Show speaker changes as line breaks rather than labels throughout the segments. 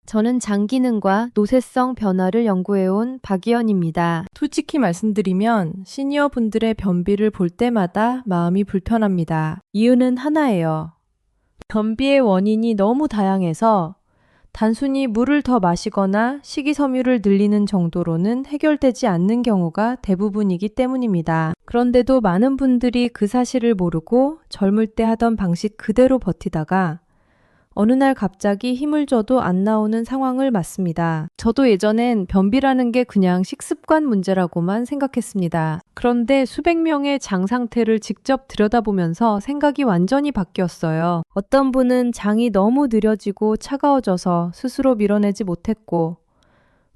저는 장 기능과 노쇠성 변화를 연구해온 박이연입니다.
솔직히 말씀드리면 시니어 분들의 변비를 볼 때마다 마음이 불편합니다. 이유는 하나예요. 변비의 원인이 너무 다양해서 단순히 물을 더 마시거나 식이섬유를 늘리는 정도로는 해결되지 않는 경우가 대부분이기 때문입니다. 그런데도 많은 분들이 그 사실을 모르고 젊을 때 하던 방식 그대로 버티다가 어느 날 갑자기 힘을 줘도 안 나오는 상황을 맞습니다. 저도 예전엔 변비라는 게 그냥 식습관 문제라고만 생각했습니다. 그런데 수백 명의 장 상태를 직접 들여다보면서 생각이 완전히 바뀌었어요. 어떤 분은 장이 너무 느려지고 차가워져서 스스로 밀어내지 못했고,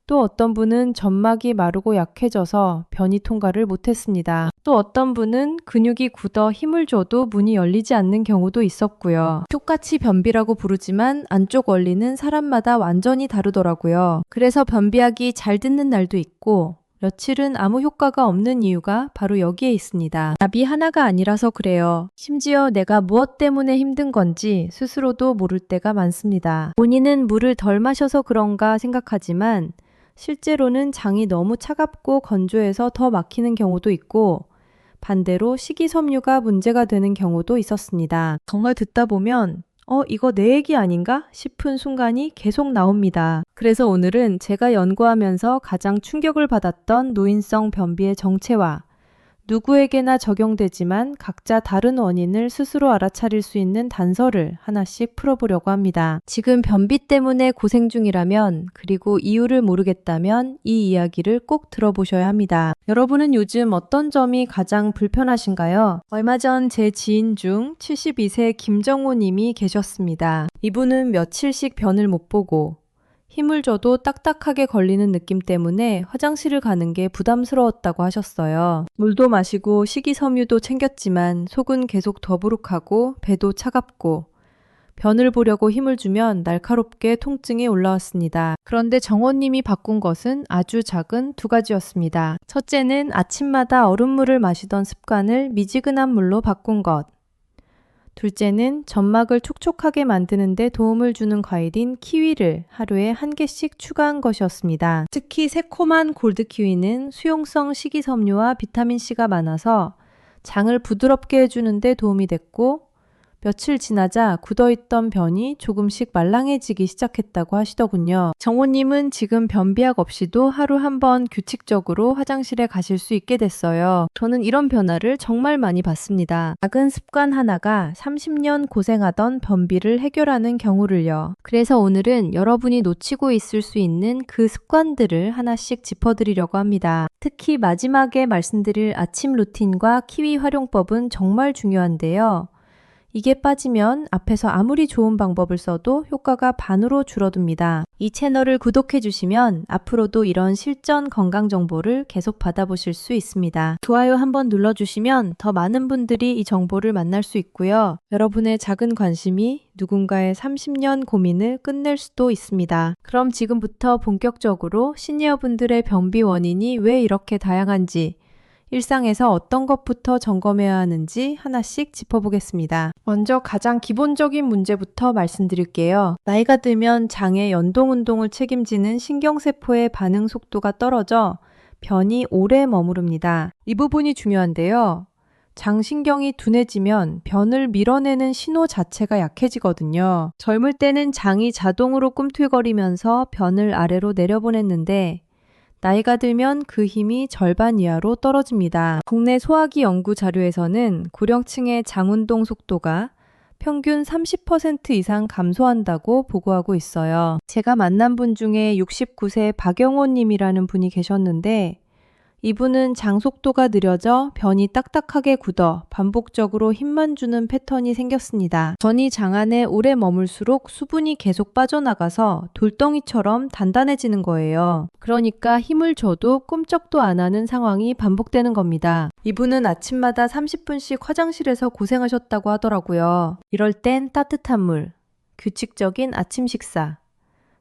또 어떤 분은 점막이 마르고 약해져서 변이 통과를 못했습니다. 또 어떤 분은 근육이 굳어 힘을 줘도 문이 열리지 않는 경우도 있었고요. 똑같이 변비라고 부르지만 안쪽 원리는 사람마다 완전히 다르더라고요. 그래서 변비약이 잘 듣는 날도 있고 며칠은 아무 효과가 없는 이유가 바로 여기에 있습니다. 답이 하나가 아니라서 그래요. 심지어 내가 무엇 때문에 힘든 건지 스스로도 모를 때가 많습니다. 본인은 물을 덜 마셔서 그런가 생각하지만 실제로는 장이 너무 차갑고 건조해서 더 막히는 경우도 있고 반대로 식이섬유가 문제가 되는 경우도 있었습니다. 정말 듣다 보면 이거 내 얘기 아닌가 싶은 순간이 계속 나옵니다. 그래서 오늘은 제가 연구하면서 가장 충격을 받았던 노인성 변비의 정체와 누구에게나 적용되지만 각자 다른 원인을 스스로 알아차릴 수 있는 단서를 하나씩 풀어보려고 합니다. 지금 변비 때문에 고생 중이라면 그리고 이유를 모르겠다면 이 이야기를 꼭 들어보셔야 합니다. 여러분은 요즘 어떤 점이 가장 불편하신가요? 얼마 전 제 지인 중 72세 김정호 님이 계셨습니다. 이분은 며칠씩 변을 못 보고 힘을 줘도 딱딱하게 걸리는 느낌 때문에 화장실을 가는 게 부담스러웠다고 하셨어요. 물도 마시고 식이섬유도 챙겼지만 속은 계속 더부룩하고 배도 차갑고 변을 보려고 힘을 주면 날카롭게 통증이 올라왔습니다. 그런데 정호님이 바꾼 것은 아주 작은 두 가지였습니다. 첫째는 아침마다 얼음물을 마시던 습관을 미지근한 물로 바꾼 것. 둘째는 점막을 촉촉하게 만드는 데 도움을 주는 과일인 키위를 하루에 한 개씩 추가한 것이었습니다. 특히 새콤한 골드키위는 수용성 식이섬유와 비타민C가 많아서 장을 부드럽게 해주는 데 도움이 됐고 며칠 지나자 굳어있던 변이 조금씩 말랑해지기 시작했다고 하시더군요. 정호님은 지금 변비약 없이도 하루 한 번 규칙적으로 화장실에 가실 수 있게 됐어요. 저는 이런 변화를 정말 많이 봤습니다. 작은 습관 하나가 30년 고생하던 변비를 해결하는 경우를요. 그래서 오늘은 여러분이 놓치고 있을 수 있는 그 습관들을 하나씩 짚어드리려고 합니다. 특히 마지막에 말씀드릴 아침 루틴과 키위 활용법은 정말 중요한데요. 이게 빠지면 앞에서 아무리 좋은 방법을 써도 효과가 반으로 줄어듭니다. 이 채널을 구독해 주시면 앞으로도 이런 실전 건강 정보를 계속 받아보실 수 있습니다. 좋아요 한번 눌러주시면 더 많은 분들이 이 정보를 만날 수 있고요. 여러분의 작은 관심이 누군가의 30년 고민을 끝낼 수도 있습니다. 그럼 지금부터 본격적으로 시니어분들의 변비 원인이 왜 이렇게 다양한지 일상에서 어떤 것부터 점검해야 하는지 하나씩 짚어보겠습니다. 먼저 가장 기본적인 문제부터 말씀드릴게요. 나이가 들면 장의 연동운동을 책임지는 신경세포의 반응 속도가 떨어져 변이 오래 머무릅니다. 이 부분이 중요한데요. 장신경이 둔해지면 변을 밀어내는 신호 자체가 약해지거든요. 젊을 때는 장이 자동으로 꿈틀거리면서 변을 아래로 내려보냈는데 나이가 들면 그 힘이 절반 이하로 떨어집니다. 국내 소화기 연구 자료에서는 고령층의 장운동 속도가 평균 30% 이상 감소한다고 보고하고 있어요. 제가 만난 분 중에 69세 박영호 님이라는 분이 계셨는데 이분은 장 속도가 느려져 변이 딱딱하게 굳어 반복적으로 힘만 주는 패턴이 생겼습니다. 변이 장 안에 오래 머물수록 수분이 계속 빠져나가서 돌덩이처럼 단단해지는 거예요. 그러니까 힘을 줘도 꼼짝도 안 하는 상황이 반복되는 겁니다. 이분은 아침마다 30분씩 화장실에서 고생하셨다고 하더라고요. 이럴 땐 따뜻한 물, 규칙적인 아침 식사,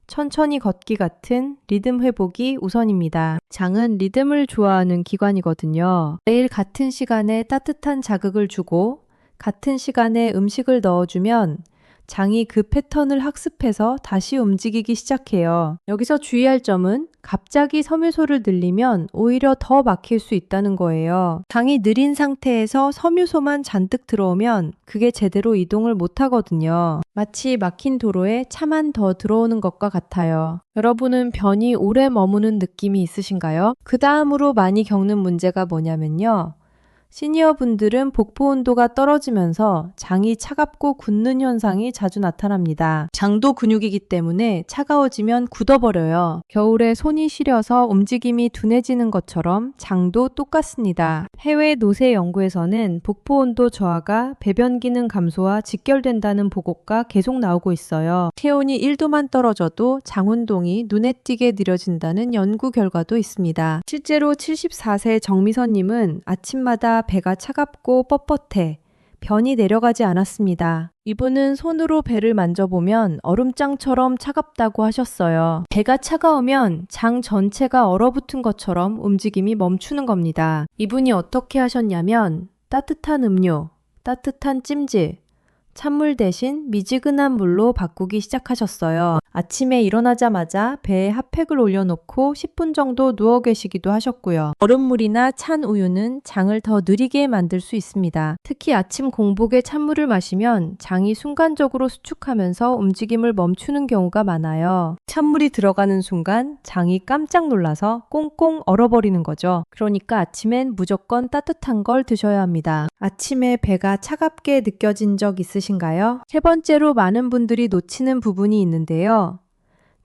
천천히 걷기 같은 리듬 회복이 우선입니다. 장은 리듬을 좋아하는 기관이거든요. 매일 같은 시간에 따뜻한 자극을 주고 같은 시간에 음식을 넣어주면 장이 그 패턴을 학습해서 다시 움직이기 시작해요. 여기서 주의할 점은 갑자기 섬유소를 늘리면 오히려 더 막힐 수 있다는 거예요. 장이 느린 상태에서 섬유소만 잔뜩 들어오면 그게 제대로 이동을 못 하거든요. 마치 막힌 도로에 차만 더 들어오는 것과 같아요. 여러분은 변이 오래 머무는 느낌이 있으신가요? 그 다음으로 많이 겪는 문제가 뭐냐면요. 시니어분들은 복부 온도가 떨어지면서 장이 차갑고 굳는 현상이 자주 나타납니다. 장도 근육이기 때문에 차가워지면 굳어버려요. 겨울에 손이 시려서 움직임이 둔해지는 것처럼 장도 똑같습니다. 해외 노세 연구에서는 복부 온도 저하가 배변 기능 감소와 직결된다는 보고가 계속 나오고 있어요. 체온이 1도만 떨어져도 장 운동이 눈에 띄게 느려진다는 연구 결과도 있습니다. 실제로 74세 정미선님은 아침마다 배가 차갑고 뻣뻣해 변이 내려가지 않았습니다. 이분은 손으로 배를 만져보면 얼음장처럼 차갑다고 하셨어요. 배가 차가우면 장 전체가 얼어붙은 것처럼 움직임이 멈추는 겁니다. 이분이 어떻게 하셨냐면 따뜻한 음료, 따뜻한 찜질, 찬물 대신 미지근한 물로 바꾸기 시작하셨어요. 아침에 일어나자마자 배에 핫팩을 올려놓고 10분 정도 누워 계시기도 하셨고요. 얼음물이나 찬 우유는 장을 더 느리게 만들 수 있습니다. 특히 아침 공복에 찬물을 마시면 장이 순간적으로 수축하면서 움직임을 멈추는 경우가 많아요. 찬물이 들어가는 순간 장이 깜짝 놀라서 꽁꽁 얼어버리는 거죠. 그러니까 아침엔 무조건 따뜻한 걸 드셔야 합니다. 아침에 배가 차갑게 느껴진 적 있으신가요? 세 번째로 많은 분들이 놓치는 부분이 있는데요.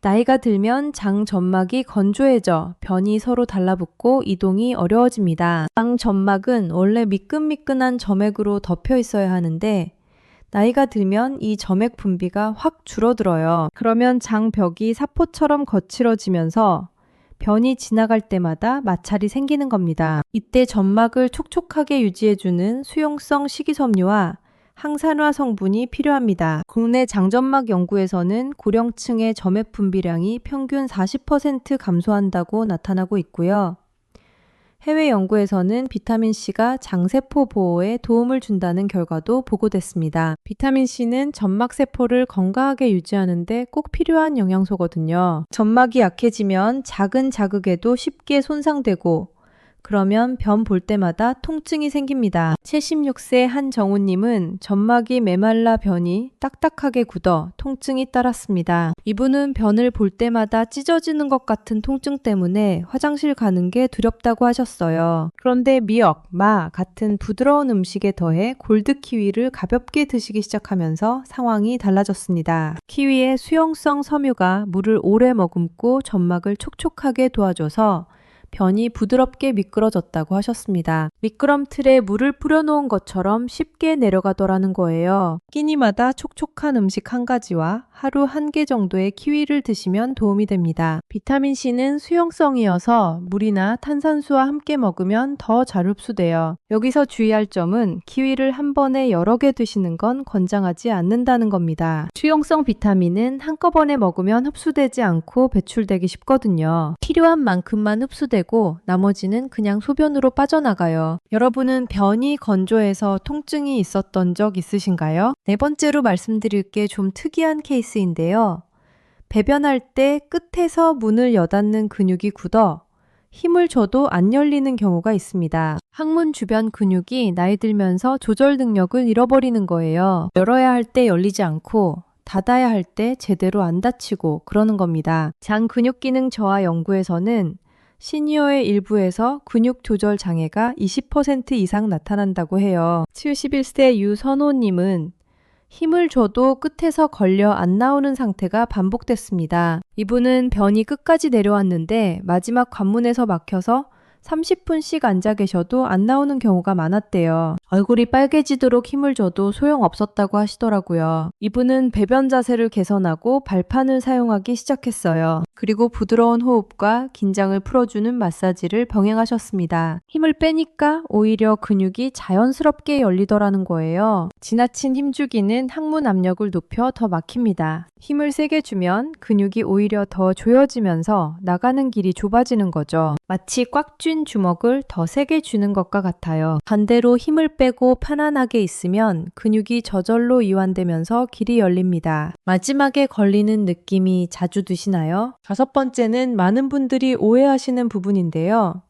나이가 들면 장 점막이 건조해져 변이 서로 달라붙고 이동이 어려워집니다. 장 점막은 원래 미끈미끈한 점액으로 덮여 있어야 하는데 나이가 들면 이 점액 분비가 확 줄어들어요. 그러면 장벽이 사포처럼 거칠어지면서 변이 지나갈 때마다 마찰이 생기는 겁니다. 이때 점막을 촉촉하게 유지해주는 수용성 식이섬유와 항산화 성분이 필요합니다. 국내 장점막 연구에서는 고령층의 점액 분비량이 평균 40% 감소한다고 나타나고 있고요. 해외 연구에서는 비타민C가 장세포 보호에 도움을 준다는 결과도 보고됐습니다. 비타민C는 점막세포를 건강하게 유지하는데 꼭 필요한 영양소거든요. 점막이 약해지면 작은 자극에도 쉽게 손상되고 그러면 변 볼 때마다 통증이 생깁니다. 76세 한정우님은 점막이 메말라 변이 딱딱하게 굳어 통증이 따랐습니다. 이분은 변을 볼 때마다 찢어지는 것 같은 통증 때문에 화장실 가는 게 두렵다고 하셨어요. 그런데 미역, 마 같은 부드러운 음식에 더해 골드 키위를 가볍게 드시기 시작하면서 상황이 달라졌습니다. 키위의 수용성 섬유가 물을 오래 머금고 점막을 촉촉하게 도와줘서 변이 부드럽게 미끄러졌다고 하셨습니다. 미끄럼틀에 물을 뿌려놓은 것처럼 쉽게 내려가더라는 거예요. 끼니마다 촉촉한 음식 한 가지와 하루 1개 정도의 키위를 드시면 도움이 됩니다. 비타민C는 수용성이어서 물이나 탄산수와 함께 먹으면 더 잘 흡수돼요. 여기서 주의할 점은 키위를 한 번에 여러 개 드시는 건 권장하지 않는다는 겁니다. 수용성 비타민은 한꺼번에 먹으면 흡수되지 않고 배출되기 쉽거든요. 필요한 만큼만 흡수되고 나머지는 그냥 소변으로 빠져나가요. 여러분은 변이 건조해서 통증이 있었던 적 있으신가요? 네 번째로 말씀드릴 게 좀 특이한 케이스인데요. 배변할 때 끝에서 문을 여닫는 근육이 굳어 힘을 줘도 안 열리는 경우가 있습니다. 항문 주변 근육이 나이 들면서 조절 능력을 잃어버리는 거예요. 열어야 할 때 열리지 않고 닫아야 할 때 제대로 안 닫히고 그러는 겁니다. 장 근육 기능 저하 연구에서는 시니어의 일부에서 근육 조절 장애가 20% 이상 나타난다고 해요. 71세 유선호님은 힘을 줘도 끝에서 걸려 안 나오는 상태가 반복됐습니다. 이분은 변이 끝까지 내려왔는데 마지막 관문에서 막혀서 30분씩 앉아 계셔도 안 나오는 경우가 많았대요. 얼굴이 빨개지도록 힘을 줘도 소용없었다고 하시더라고요. 이분은 배변 자세를 개선하고 발판을 사용하기 시작했어요. 그리고 부드러운 호흡과 긴장을 풀어주는 마사지를 병행하셨습니다. 힘을 빼니까 오히려 근육이 자연스럽게 열리더라는 거예요. 지나친 힘주기는 항문 압력을 높여 더 막힙니다. 힘을 세게 주면 근육이 오히려 더 조여지면서 나가는 길이 좁아지는 거죠. 마치 꽉 쥔 핀 주먹을 더 세게 쥐는 것과 같아요. 반대로 힘을 빼고 편안하게 있으면 근육이 저절로 이완되면서 길이 열립니다. 마지막에 걸리는 느낌이 자주 드시나요? 5번째는 많은 분들이 오해하시는 부분인데요.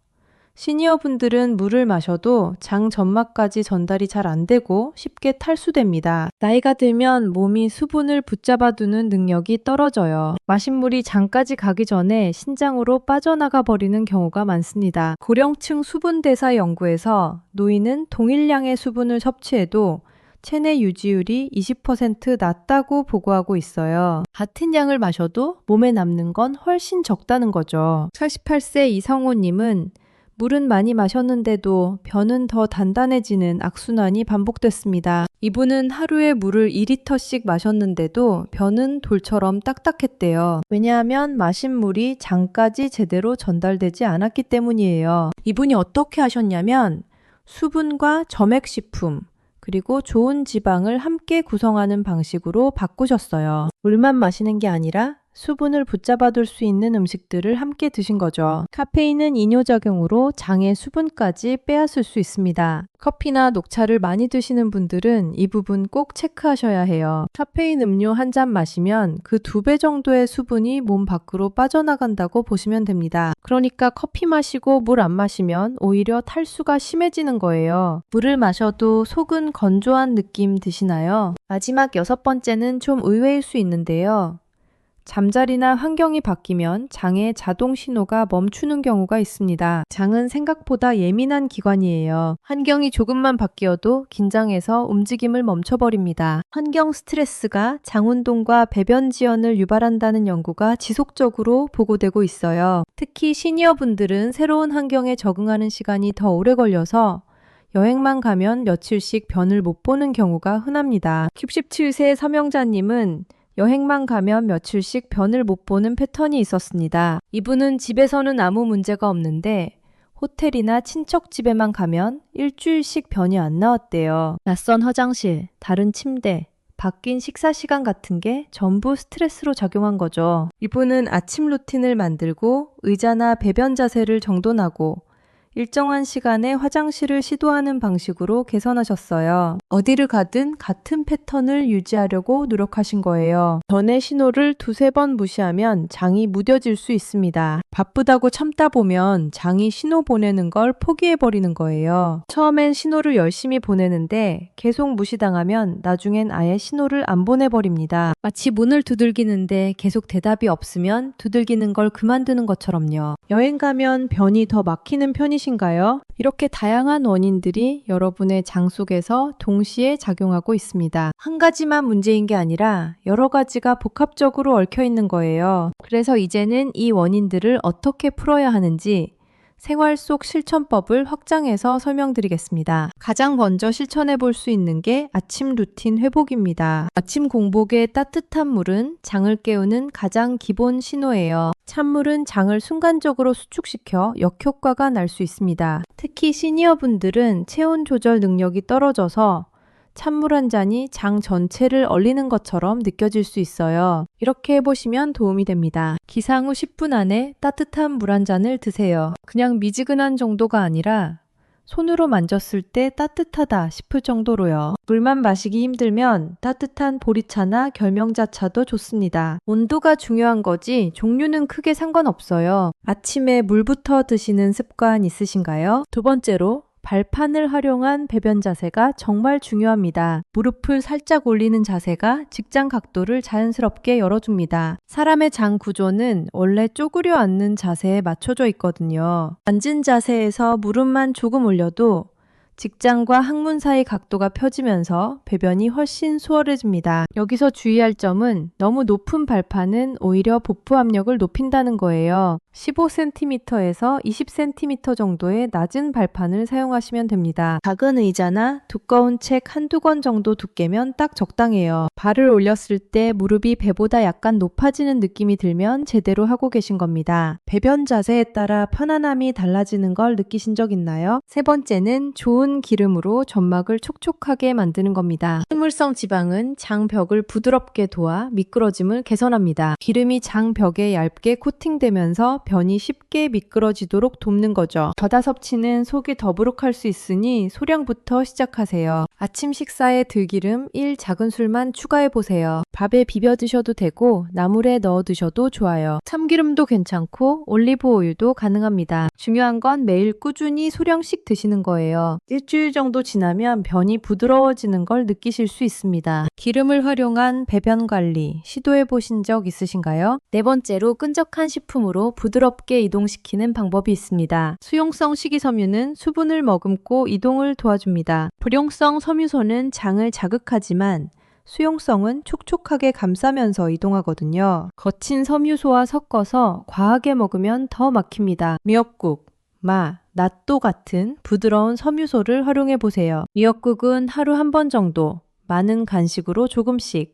시니어 분들은 물을 마셔도 장 점막까지 전달이 잘 안 되고 쉽게 탈수됩니다. 나이가 들면 몸이 수분을 붙잡아두는 능력이 떨어져요. 마신 물이 장까지 가기 전에 신장으로 빠져나가 버리는 경우가 많습니다. 고령층 수분대사 연구에서 노인은 동일량의 수분을 섭취해도 체내 유지율이 20% 낮다고 보고하고 있어요. 같은 양을 마셔도 몸에 남는 건 훨씬 적다는 거죠. 88세 이성호님은 물은 많이 마셨는데도 변은 더 단단해지는 악순환이 반복됐습니다. 이분은 하루에 물을 2리터씩 마셨는데도 변은 돌처럼 딱딱했대요. 왜냐하면 마신 물이 장까지 제대로 전달되지 않았기 때문이에요. 이분이 어떻게 하셨냐면 수분과 점액식품, 그리고 좋은 지방을 함께 구성하는 방식으로 바꾸셨어요. 물만 마시는 게 아니라 수분을 붙잡아둘 수 있는 음식들을 함께 드신 거죠. 카페인은 이뇨작용으로 장의 수분까지 빼앗을 수 있습니다. 커피나 녹차를 많이 드시는 분들은 이 부분 꼭 체크하셔야 해요. 카페인 음료 한 잔 마시면 그 2배 정도의 수분이 몸 밖으로 빠져나간다고 보시면 됩니다. 그러니까 커피 마시고 물 안 마시면 오히려 탈수가 심해지는 거예요. 물을 마셔도 속은 건조한 느낌 드시나요? 마지막 6번째는 좀 의외일 수 있는데요. 잠자리나 환경이 바뀌면 장의 자동 신호가 멈추는 경우가 있습니다. 장은 생각보다 예민한 기관이에요. 환경이 조금만 바뀌어도 긴장해서 움직임을 멈춰버립니다. 환경 스트레스가 장 운동과 배변 지연을 유발한다는 연구가 지속적으로 보고되고 있어요. 특히 시니어분들은 새로운 환경에 적응하는 시간이 더 오래 걸려서 여행만 가면 며칠씩 변을 못 보는 경우가 흔합니다. 67세 서명자님은 여행만 가면 며칠씩 변을 못 보는 패턴이 있었습니다. 이분은 집에서는 아무 문제가 없는데 호텔이나 친척 집에만 가면 일주일씩 변이 안 나왔대요. 낯선 화장실, 다른 침대, 바뀐 식사 시간 같은 게 전부 스트레스로 작용한 거죠. 이분은 아침 루틴을 만들고 의자나 배변 자세를 정돈하고 일정한 시간에 화장실을 시도하는 방식으로 개선하셨어요. 어디를 가든 같은 패턴을 유지하려고 노력하신 거예요. 변의 신호를 2-3번 무시하면 장이 무뎌질 수 있습니다. 바쁘다고 참다 보면 장이 신호 보내는 걸 포기해버리는 거예요. 처음엔 신호를 열심히 보내는데 계속 무시당하면 나중엔 아예 신호를 안 보내버립니다. 마치 문을 두들기는데 계속 대답이 없으면 두들기는 걸 그만두는 것처럼요. 여행 가면 변이 더 막히는 편이신가요? 이렇게 다양한 원인들이 여러분의 장 속에서 동시에 작용하고 있습니다. 한 가지만 문제인 게 아니라 여러 가지가 복합적으로 얽혀 있는 거예요. 그래서 이제는 이 원인들을 어떻게 풀어야 하는지 생활 속 실천법을 확장해서 설명드리겠습니다. 가장 먼저 실천해 볼 수 있는 게 아침 루틴 회복입니다. 아침 공복에 따뜻한 물은 장을 깨우는 가장 기본 신호예요. 찬물은 장을 순간적으로 수축시켜 역효과가 날 수 있습니다. 특히 시니어분들은 체온 조절 능력이 떨어져서 찬물 한 잔이 장 전체를 얼리는 것처럼 느껴질 수 있어요. 이렇게 해보시면 도움이 됩니다. 기상 후 10분 안에 따뜻한 물 한 잔을 드세요. 그냥 미지근한 정도가 아니라 손으로 만졌을 때 따뜻하다 싶을 정도로요. 물만 마시기 힘들면 따뜻한 보리차나 결명자차도 좋습니다. 온도가 중요한 거지 종류는 크게 상관없어요. 아침에 물부터 드시는 습관 있으신가요? 2번째로 발판을 활용한 배변 자세가 정말 중요합니다. 무릎을 살짝 올리는 자세가 직장 각도를 자연스럽게 열어줍니다. 사람의 장 구조는 원래 쪼그려 앉는 자세에 맞춰져 있거든요. 앉은 자세에서 무릎만 조금 올려도 직장과 항문 사이 각도가 펴지면서 배변이 훨씬 수월해집니다. 여기서 주의할 점은 너무 높은 발판은 오히려 복부 압력을 높인다는 거예요. 15cm에서 20cm 정도의 낮은 발판을 사용하시면 됩니다. 작은 의자나 두꺼운 책 한두 권 정도 두께면 딱 적당해요. 발을 올렸을 때 무릎이 배보다 약간 높아지는 느낌이 들면 제대로 하고 계신 겁니다. 배변 자세에 따라 편안함이 달라지는 걸 느끼신 적 있나요? 3번째는 좋은 부드러운 기름으로 점막을 촉촉하게 만드는 겁니다. 식물성 지방은 장벽을 부드럽게 도와 미끄러짐을 개선합니다. 기름이 장벽에 얇게 코팅되면서 변이 쉽게 미끄러지도록 돕는 거죠. 과다 섭취는 속이 더부룩할 수 있으니 소량부터 시작하세요. 아침 식사에 들기름 1 작은술만 추가해보세요. 밥에 비벼 드셔도 되고 나물에 넣어 드셔도 좋아요. 참기름도 괜찮고 올리브 오일도 가능합니다. 중요한 건 매일 꾸준히 소량씩 드시는 거예요. 일주일 정도 지나면 변이 부드러워지는 걸 느끼실 수 있습니다. 기름을 활용한 배변 관리 시도해 보신 적 있으신가요? 네 번째로 끈적한 식품으로 부드럽게 이동시키는 방법이 있습니다. 수용성 식이섬유는 수분을 머금고 이동을 도와줍니다. 불용성 섬유소는 장을 자극하지만 수용성은 촉촉하게 감싸면서 이동하거든요. 거친 섬유소와 섞어서 과하게 먹으면 더 막힙니다. 미역국, 마, 낫또 같은 부드러운 섬유소를 활용해 보세요. 미역국은 하루 한 번 정도, 많은 간식으로 조금씩.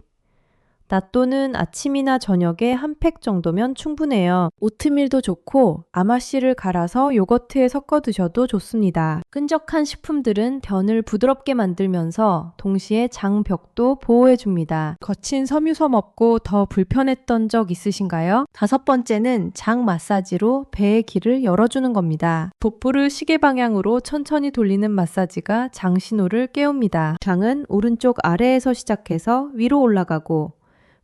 낫또는 아침이나 저녁에 한 팩 정도면 충분해요. 오트밀도 좋고 아마씨를 갈아서 요거트에 섞어 드셔도 좋습니다. 끈적한 식품들은 변을 부드럽게 만들면서 동시에 장벽도 보호해줍니다. 거친 섬유소 먹고 더 불편했던 적 있으신가요? 5번째는 장 마사지로 배의 길을 열어주는 겁니다. 복부를 시계 방향으로 천천히 돌리는 마사지가 장 신호를 깨웁니다. 장은 오른쪽 아래에서 시작해서 위로 올라가고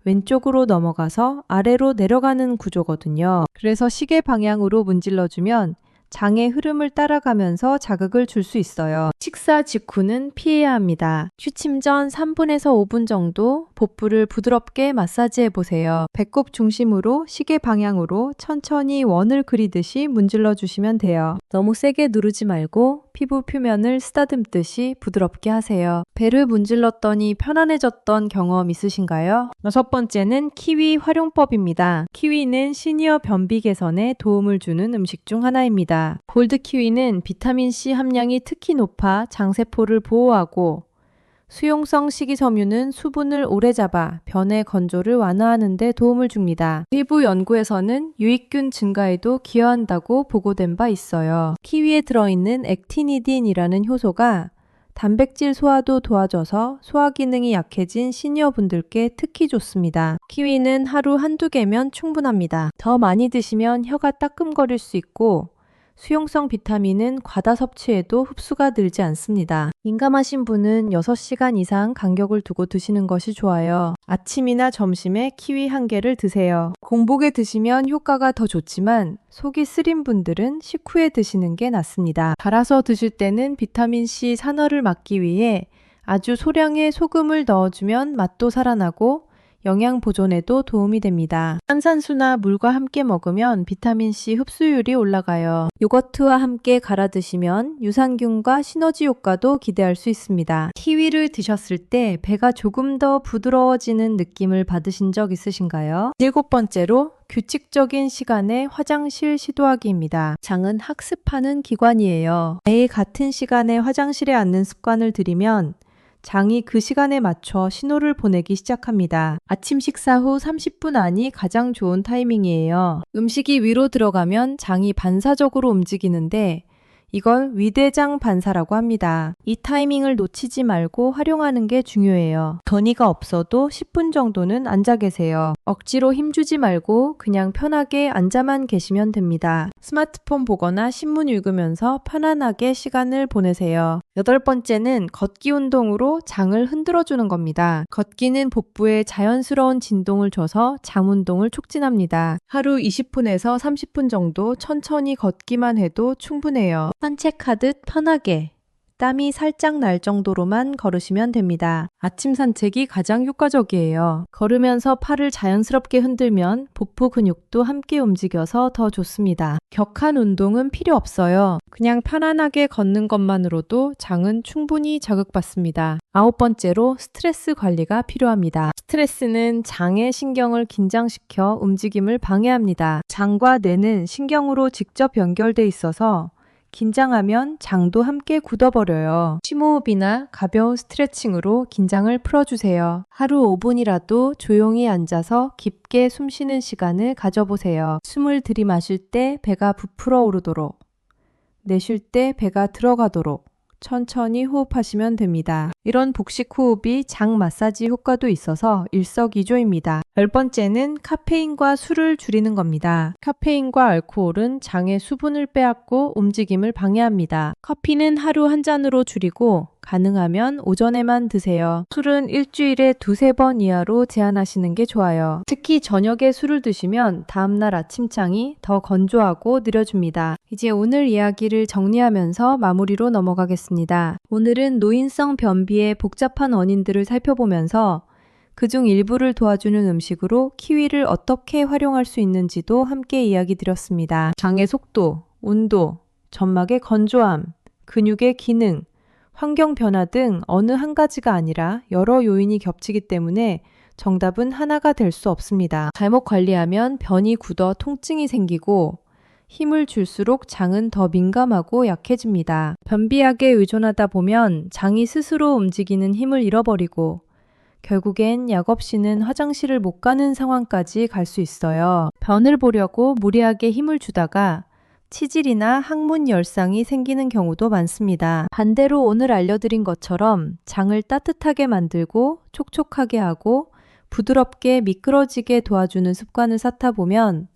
왼쪽으로 넘어가서 아래로 내려가는 구조거든요. 그래서 시계 방향으로 문질러주면 장의 흐름을 따라가면서 자극을 줄 수 있어요. 식사 직후는 피해야 합니다. 취침 전 3분에서 5분 정도 복부를 부드럽게 마사지해 보세요. 배꼽 중심으로 시계 방향으로 천천히 원을 그리듯이 문질러 주시면 돼요. 너무 세게 누르지 말고 피부 표면을 쓰다듬듯이 부드럽게 하세요. 배를 문질렀더니 편안해졌던 경험 있으신가요? 6번째는 키위 활용법입니다. 키위는 시니어 변비 개선에 도움을 주는 음식 중 하나입니다. 골드 키위는 비타민C 함량이 특히 높아 장세포를 보호하고 수용성 식이섬유는 수분을 오래 잡아 변의 건조를 완화하는 데 도움을 줍니다. 일부 연구에서는 유익균 증가에도 기여한다고 보고된 바 있어요. 키위에 들어있는 액티니딘이라는 효소가 단백질 소화도 도와줘서 소화 기능이 약해진 시니어분들께 특히 좋습니다. 키위는 하루 한두 개면 충분합니다. 더 많이 드시면 혀가 따끔거릴 수 있고 수용성 비타민은 과다 섭취해도 흡수가 늘지 않습니다. 민감하신 분은 6시간 이상 간격을 두고 드시는 것이 좋아요. 아침이나 점심에 키위 1개를 드세요. 공복에 드시면 효과가 더 좋지만 속이 쓰린 분들은 식후에 드시는 게 낫습니다. 갈아서 드실 때는 비타민C 산화를 막기 위해 아주 소량의 소금을 넣어주면 맛도 살아나고 영양 보존에도 도움이 됩니다. 탄산수나 물과 함께 먹으면 비타민C 흡수율이 올라가요. 요거트와 함께 갈아 드시면 유산균과 시너지 효과도 기대할 수 있습니다. 키위를 드셨을 때 배가 조금 더 부드러워지는 느낌을 받으신 적 있으신가요? 7번째로 규칙적인 시간에 화장실 시도하기입니다. 장은 학습하는 기관이에요. 매일 같은 시간에 화장실에 앉는 습관을 들이면 장이 그 시간에 맞춰 신호를 보내기 시작합니다. 아침 식사 후 30분 안이 가장 좋은 타이밍이에요. 음식이 위로 들어가면 장이 반사적으로 움직이는데 이걸 위대장 반사라고 합니다. 이 타이밍을 놓치지 말고 활용하는 게 중요해요. 건의가 없어도 10분 정도는 앉아 계세요. 억지로 힘주지 말고 그냥 편하게 앉아만 계시면 됩니다. 스마트폰 보거나 신문 읽으면서 편안하게 시간을 보내세요. 8번째는 걷기 운동으로 장을 흔들어주는 겁니다. 걷기는 복부에 자연스러운 진동을 줘서 장 운동을 촉진합니다. 하루 20분에서 30분 정도 천천히 걷기만 해도 충분해요. 산책하듯 편하게 땀이 살짝 날 정도로만 걸으시면 됩니다. 아침 산책이 가장 효과적이에요. 걸으면서 팔을 자연스럽게 흔들면 복부 근육도 함께 움직여서 더 좋습니다. 격한 운동은 필요 없어요. 그냥 편안하게 걷는 것만으로도 장은 충분히 자극받습니다. 9번째로 스트레스 관리가 필요합니다. 스트레스는 장의 신경을 긴장시켜 움직임을 방해합니다. 장과 뇌는 신경으로 직접 연결돼 있어서 긴장하면 장도 함께 굳어버려요. 심호흡이나 가벼운 스트레칭으로 긴장을 풀어주세요. 하루 5분이라도 조용히 앉아서 깊게 숨 쉬는 시간을 가져보세요. 숨을 들이마실 때 배가 부풀어 오르도록, 내쉴 때 배가 들어가도록 천천히 호흡하시면 됩니다. 이런 복식 호흡이 장 마사지 효과도 있어서 일석이조입니다. 10번째는 카페인과 술을 줄이는 겁니다. 카페인과 알코올은 장의 수분을 빼앗고 움직임을 방해합니다. 커피는 하루 한 잔으로 줄이고 가능하면 오전에만 드세요. 술은 일주일에 2-3번 이하로 제한하시는 게 좋아요. 특히 저녁에 술을 드시면 다음날 아침장이 더 건조하고 느려집니다. 이제 오늘 이야기를 정리하면서 마무리로 넘어가겠습니다. 오늘은 노인성 변비의 복잡한 원인들을 살펴보면서 그중 일부를 도와주는 음식으로 키위를 어떻게 활용할 수 있는지도 함께 이야기 드렸습니다. 장의 속도, 온도, 점막의 건조함, 근육의 기능, 환경 변화 등 어느 한 가지가 아니라 여러 요인이 겹치기 때문에 정답은 하나가 될 수 없습니다. 잘못 관리하면 변이 굳어 통증이 생기고 힘을 줄수록 장은 더 민감하고 약해집니다. 변비약에 의존하다 보면 장이 스스로 움직이는 힘을 잃어버리고 결국엔 약 없이는 화장실을 못 가는 상황까지 갈 수 있어요. 변을 보려고 무리하게 힘을 주다가 치질이나 항문 열상이 생기는 경우도 많습니다. 반대로 오늘 알려드린 것처럼 장을 따뜻하게 만들고 촉촉하게 하고 부드럽게 미끄러지게 도와주는 습관을 쌓다 보면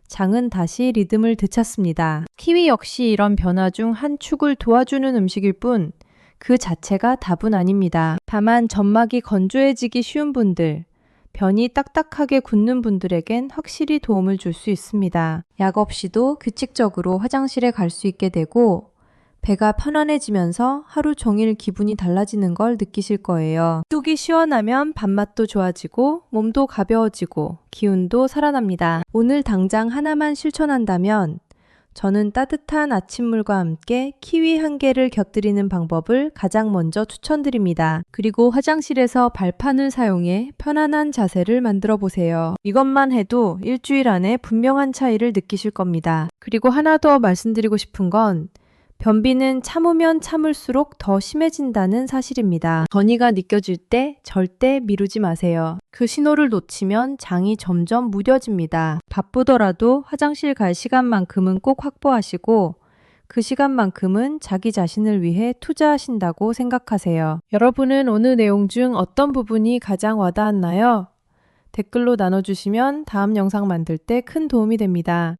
장은 다시 리듬을 되찾습니다. 키위 역시 이런 변화 중 한 축을 도와주는 음식일 뿐 그 자체가 답은 아닙니다. 다만 점막이 건조해지기 쉬운 분들, 변이 딱딱하게 굳는 분들에겐 확실히 도움을 줄 수 있습니다. 약 없이도 규칙적으로 화장실에 갈 수 있게 되고 배가 편안해지면서 하루 종일 기분이 달라지는 걸 느끼실 거예요. 속이 시원하면 밥맛도 좋아지고 몸도 가벼워지고 기운도 살아납니다. 오늘 당장 하나만 실천한다면 저는 따뜻한 아침물과 함께 키위 한 개를 곁들이는 방법을 가장 먼저 추천드립니다. 그리고 화장실에서 발판을 사용해 편안한 자세를 만들어 보세요. 이것만 해도 일주일 안에 분명한 차이를 느끼실 겁니다. 그리고 하나 더 말씀드리고 싶은 건 변비는 참으면 참을수록 더 심해진다는 사실입니다. 전이가 느껴질 때 절대 미루지 마세요. 그 신호를 놓치면 장이 점점 무뎌집니다. 바쁘더라도 화장실 갈 시간만큼은 꼭 확보하시고 그 시간만큼은 자기 자신을 위해 투자하신다고 생각하세요. 여러분은 오늘 내용 중 어떤 부분이 가장 와닿았나요? 댓글로 나눠주시면 다음 영상 만들 때 큰 도움이 됩니다.